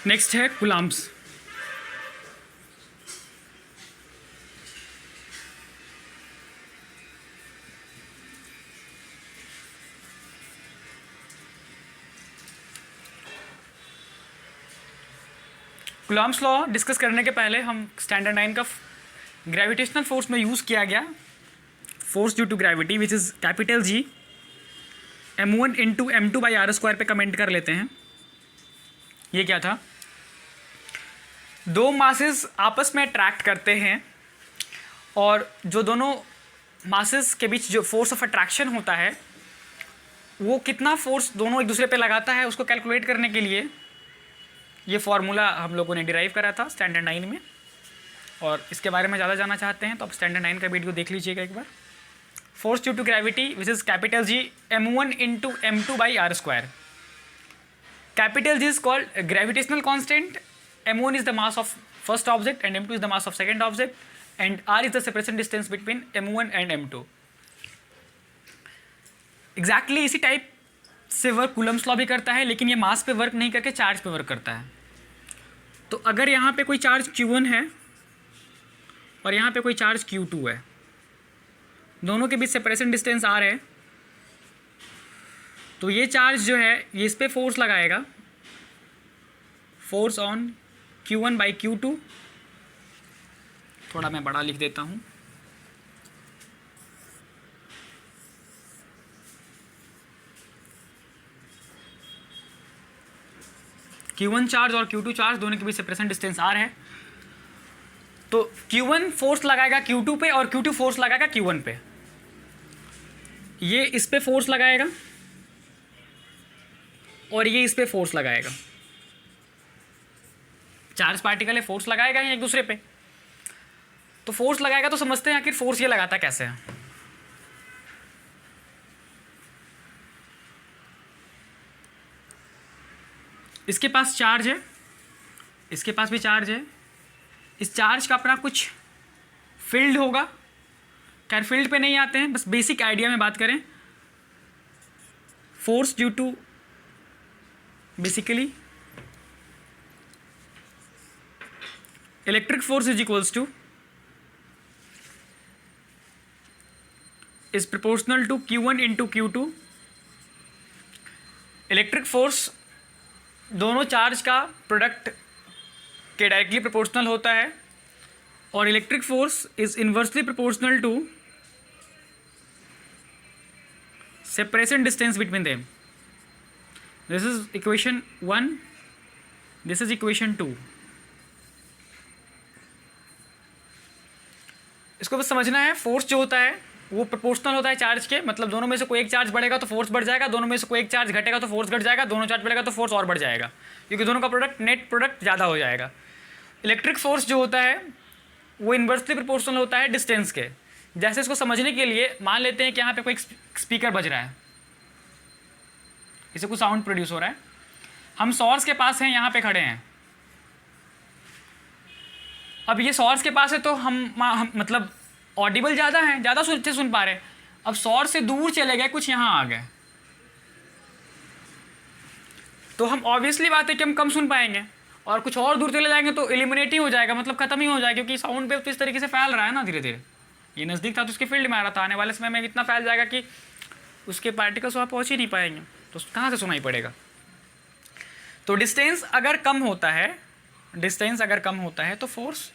Next है Coulomb's. Coulomb's law discuss करने के पहले हम स्टैंडर्ड 9 का ग्रेविटेशनल फोर्स में यूज़ किया गया force due to gravity which is capital G m1 into m2/r² पे कमेंट कर लेते हैं। ये क्या था? दो मासेस आपस में अट्रैक्ट करते हैं और जो दोनों मासेस के बीच जो फोर्स ऑफ अट्रैक्शन होता है वो कितना फोर्स दोनों एक दूसरे पे लगाता है उसको कैलकुलेट करने के लिए ये फार्मूला हम लोगों ने डिराइव करा था स्टैंडर्ड 9 में। और इसके बारे में ज़्यादा जानना चाहते हैं तो आप स्टैंडर्ड 9 का वीडियो देख लीजिएगा एक बार। Force due to gravity which is capital G m1 into m2/r²। Capital G is called gravitational constant, m1 is the mass of first object and m2 is the mass of second object and r is the separation distance between m1 and m2। Exactly इसी type से work Coulomb's law भी करता है, लेकिन ये मास पे work नहीं करके चार्ज पे वर्क करता है। तो अगर यहाँ पे कोई चार्ज q1 है और यहाँ पे कोई चार्ज q2 है, दोनों के बीच सेपरेशन डिस्टेंस r है, तो ये चार्ज जो है ये इस पर फोर्स लगाएगा, फोर्स ऑन q1/q2। थोड़ा मैं बड़ा लिख देता हूँ। q1 चार्ज और q2 चार्ज दोनों के बीच सेपरेशन डिस्टेंस r है। तो q1 फोर्स लगाएगा q2 पे और q2 फोर्स लगाएगा q1 पे। ये इस पे फोर्स लगाएगा और ये इस पे फोर्स लगाएगा। चार्ज पार्टिकल है, फोर्स लगाएगा ही एक दूसरे पे। तो फोर्स लगाएगा तो समझते हैं आखिर फोर्स ये लगाता कैसे है। इसके पास चार्ज है, इसके पास भी चार्ज है। इस चार्ज का अपना कुछ फील्ड होगा। खैर फील्ड पे नहीं आते हैं, बस बेसिक आइडिया में बात करें। Force due to basically electric force is equals to is proportional to q1 into q2। Electric force दोनों चार्ज का प्रोडक्ट के डायरेक्टली प्रोपोर्शनल होता है और electric force is inversely proportional to separation distance between them. This is equation 1, this is equation 2। इसको बस समझना है, फोर्स जो होता है वो प्रोपोर्शनल होता है चार्ज के, मतलब दोनों में से कोई एक चार्ज बढ़ेगा तो फोर्स बढ़ जाएगा, दोनों में से कोई एक चार्ज घटेगा तो फोर्स घट जाएगा, दोनों चार्ज बढ़ेगा तो फोर्स और बढ़ जाएगा, क्योंकि दोनों का प्रोडक्ट नेट प्रोडक्ट ज़्यादा हो जाएगा। इलेक्ट्रिक फोर्स जो होता है वो इन्वर्सली प्रोपोर्शनल होता है डिस्टेंस के। जैसे इसको समझने के लिए मान लेते हैं कि यहाँ पे कोई स्पीकर बज रहा है, इससे कुछ साउंड प्रोड्यूस हो रहा है, हम सोर्स के पास हैं, यहाँ पे खड़े हैं। अब ये सोर्स के पास है तो हम मतलब ऑडिबल ज़्यादा है, ज़्यादा अच्छे सुन पा रहे हैं। अब सोर्स से दूर चले गए, कुछ यहाँ आ गए, तो हम ऑब्वियसली बात है कि हम कम सुन पाएंगे, और कुछ और दूर चले जाएंगे तो एलिमिनेट ही हो जाएगा, मतलब खत्म ही हो जाएगा, क्योंकि साउंड वेव तो इस तरीके से फैल रहा है ना धीरे धीरे। ये नज़दीक था तो उसके फील्ड में आ रहा था, आने वाले समय में इतना फैल जाएगा कि उसके पार्टिकल्स वहाँ पहुँच ही नहीं पाएंगे, तो कहाँ से सुनाई पड़ेगा। तो डिस्टेंस अगर कम होता है, डिस्टेंस अगर कम होता है तो फोर्स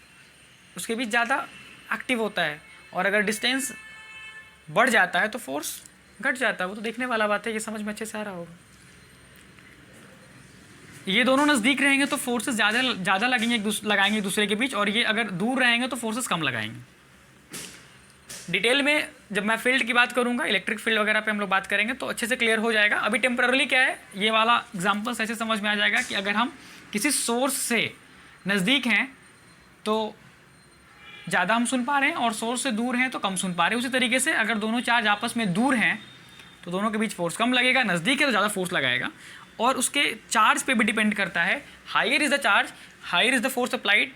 उसके बीच ज़्यादा एक्टिव होता है, और अगर डिस्टेंस बढ़ जाता है तो फोर्स घट जाता है। वो तो देखने वाला बात है, ये समझ में अच्छे से आ रहा होगा। ये दोनों नज़दीक रहेंगे तो फोर्सेस ज़्यादा लगाएंगे एक दूसरे के बीच, और ये अगर दूर रहेंगे तो फोर्सेस कम लगाएंगे। डिटेल में जब मैं फील्ड की बात करूँगा, इलेक्ट्रिक फील्ड वगैरह पे हम लोग बात करेंगे तो अच्छे से क्लियर हो जाएगा। अभी टेम्पररी क्या है, ये वाला एग्जाम्पल्स ऐसे समझ में आ जाएगा कि अगर हम किसी सोर्स से नज़दीक हैं तो ज़्यादा हम सुन पा रहे हैं, और सोर्स से दूर हैं तो कम सुन पा रहे हैं। उसी तरीके से अगर दोनों चार्ज आपस में दूर हैं तो दोनों के बीच फोर्स कम लगेगा, नज़दीक है तो ज़्यादा फोर्स लगाएगा, और उसके चार्ज पे भी डिपेंड करता है। Higher is the charge, higher is the force applied,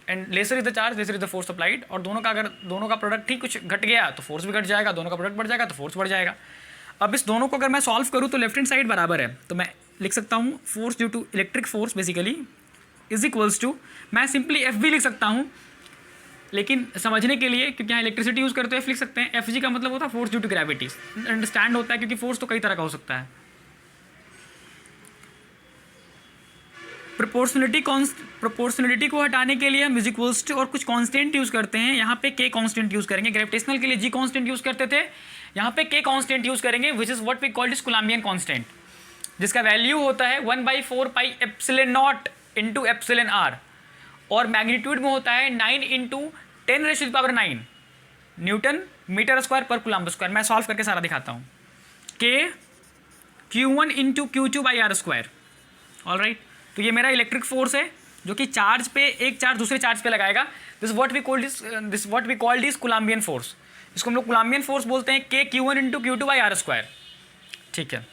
and lesser is the charge, lesser is the force applied. और दोनों का अगर दोनों का प्रोडक्ट ही कुछ घट गया तो फोर्स भी घट जाएगा, दोनों का प्रोडक्ट बढ़ जाएगा तो फोर्स बढ़ जाएगा। अब इस दोनों को अगर मैं सॉल्व करूँ तो लेफ्ट हैंड साइड बराबर है, तो मैं लिख सकता हूँ force due to electric force basically is equals to, मैं सिंपली एफ भी लिख सकता हूँ, लेकिन समझने के लिए क्योंकि यहाँ इलेक्ट्रिसिटी यूज़ करते हुए एफ लिख सकते हैं। एफ जी का मतलब होता है force due to gravity, understand होता है क्योंकि फोर्स तो कई तरह का हो सकता है। प्रोपोर्शनलिटी को हटाने के लिए हम इज इक्वल्स टू और कुछ कांस्टेंट यूज़ करते हैं। यहाँ पे के कांस्टेंट यूज़ करेंगे, ग्रेविटेशनल के लिए जी कांस्टेंट यूज़ करते थे, यहाँ पे के कांस्टेंट यूज़ करेंगे which is what we called is coulombian constant, जिसका वैल्यू होता है 1/4 pi epsilon naught into epsilon R, और मैग्नीट्यूड में होता है 9 into 10⁻⁹ newton metre square per coulomb square. मैं सॉल्व करके सारा दिखाता हूँ। के Q1 into Q2/r²। All right, तो ये मेरा इलेक्ट्रिक फोर्स है जो कि चार्ज पे एक चार्ज दूसरे चार्ज पे लगाएगा। This what we called is coulombian force. इसको हम लोग कूलम्बियन फोर्स बोलते हैं, के Q1 इंटू Q2/r²। ठीक है,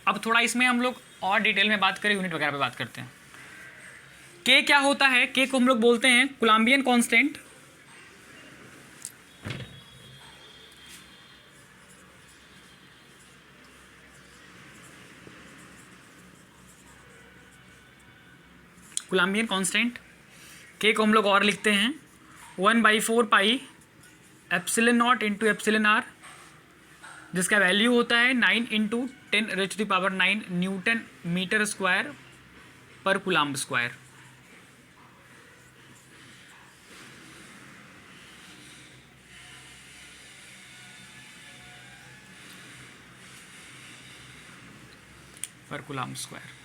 अब थोड़ा इसमें हम लोग और डिटेल में बात करें, यूनिट वगैरह पे बात करते हैं। के क्या होता है, के को हम लोग बोलते हैं कूलम्बियन कांस्टेंट। कूलम्बियन कांस्टेंट के को हम लोग और लिखते हैं 1/4 pi epsilon naught into epsilon R, जिसका वैल्यू होता है 9 into 10⁻⁹ newton metre square per coulomb square. Per coulomb square.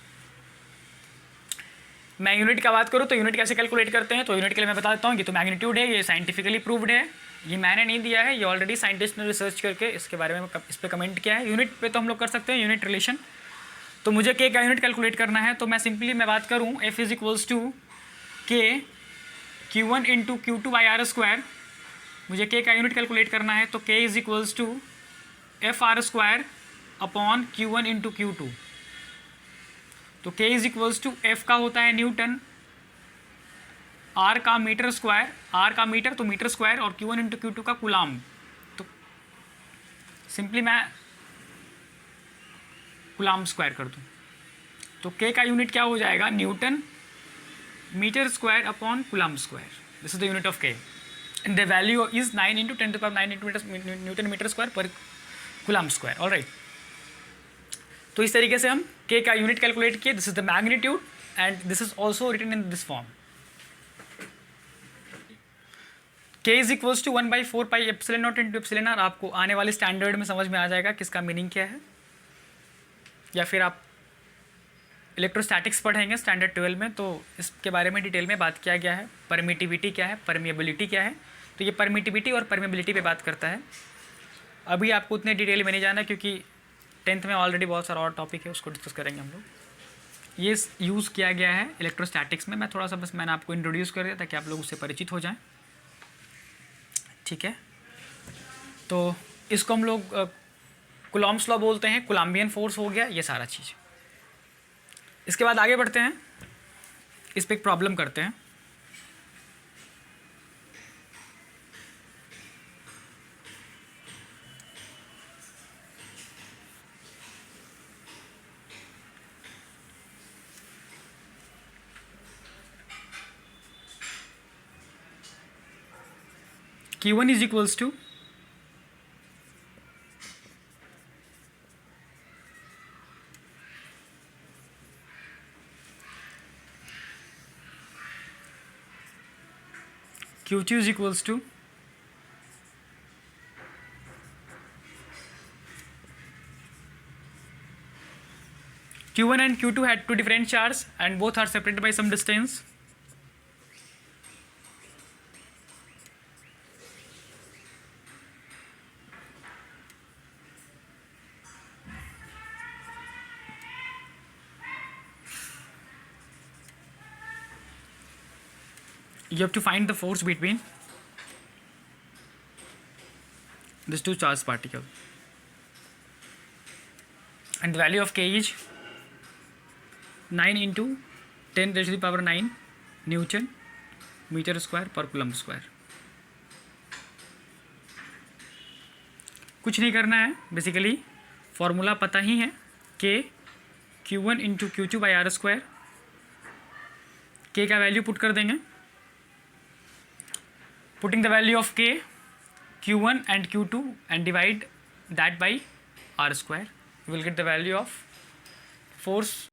मैं यूनिट का बात करूँ तो यूनिट कैसे कैलकुलेट करते हैं, तो यूनिट के लिए मैं बता देता हूँ। ये तो मैग्नीट्यूड है, ये साइंटिफिकली प्रूव्ड है, ये मैंने नहीं दिया है, ये ऑलरेडी साइंटिस्ट ने रिसर्च करके इसके बारे में इस पर कमेंट किया है। यूनिट पे तो हम लोग कर सकते हैं यूनिट रिलेशन। तो मुझे के का यूनिट कैलकुलेट करना है, तो मैं सिंपली मैं बात करूँ एफ इज इक्वल्स टू के Q1 इंटू Q2/r²। मुझे के का यूनिट कैलकुलेट करना है, तो K is equals to FR² upon Q1 into Q2। तो K is equals to F का होता है न्यूटन, आर का मीटर स्क्वायर, आर का मीटर तो मीटर स्क्वायर, और Q1 इंटू Q2 का कूलम्ब। तो सिंपली मैं कूलम्ब स्क्वायर कर दूँ, तो के का यूनिट क्या हो जाएगा, newton metre square upon coulomb square. This is the unit of K and the value is 9 into 10⁻⁹ newton metre square per coulomb square. All right, तो इस तरीके से हम के का यूनिट कैलकुलेट किए। This is the magnitude and this is also written in this form. K is equals to 1/4 pi epsilon naught into epsilon R. आपको आने वाले स्टैंडर्ड में समझ में आ जाएगा किसका मीनिंग क्या है, या फिर आप इलेक्ट्रोस्टैटिक्स पढ़ेंगे स्टैंडर्ड 12 में, तो इसके बारे में डिटेल में बात किया गया है। परमिटिविटी क्या है, परमिएबिलिटी क्या है, तो ये परमिटिविटी और परमिएबिलिटी पे बात करता है। अभी आपको उतने डिटेल में नहीं जाना क्योंकि 10th में ऑलरेडी बहुत सारा और टॉपिक है, उसको डिस्कस करेंगे हम लोग। ये यूज़ किया गया है इलेक्ट्रोस्टैटिक्स में। मैं थोड़ा सा बस मैंने आपको इंट्रोड्यूस कर दिया ताकि आप लोग उससे परिचित हो जाएं। ठीक है, तो इसको हम लोग कूलॉम्ब्स लॉ बोलते हैं, कूलम्बियन फोर्स हो गया ये सारा चीज़। इसके बाद आगे बढ़ते हैं, इस पर एक प्रॉब्लम करते हैं। Q1 is equals to Q2 is equals to Q1 and Q2 had two different charges and both are separated by some distance. You have to find the force between these two charged particles, and the value of K is 9 into 10⁻⁹ Newton meter square per coulomb square। कुछ नहीं करना है, basically formula पता ही है, K Q1 into Q2/r²। के का value put कर देंगे, पुटिंग द वैल्यू ऑफ के, Q1 and Q2 and divide that by R square, you will get the value of force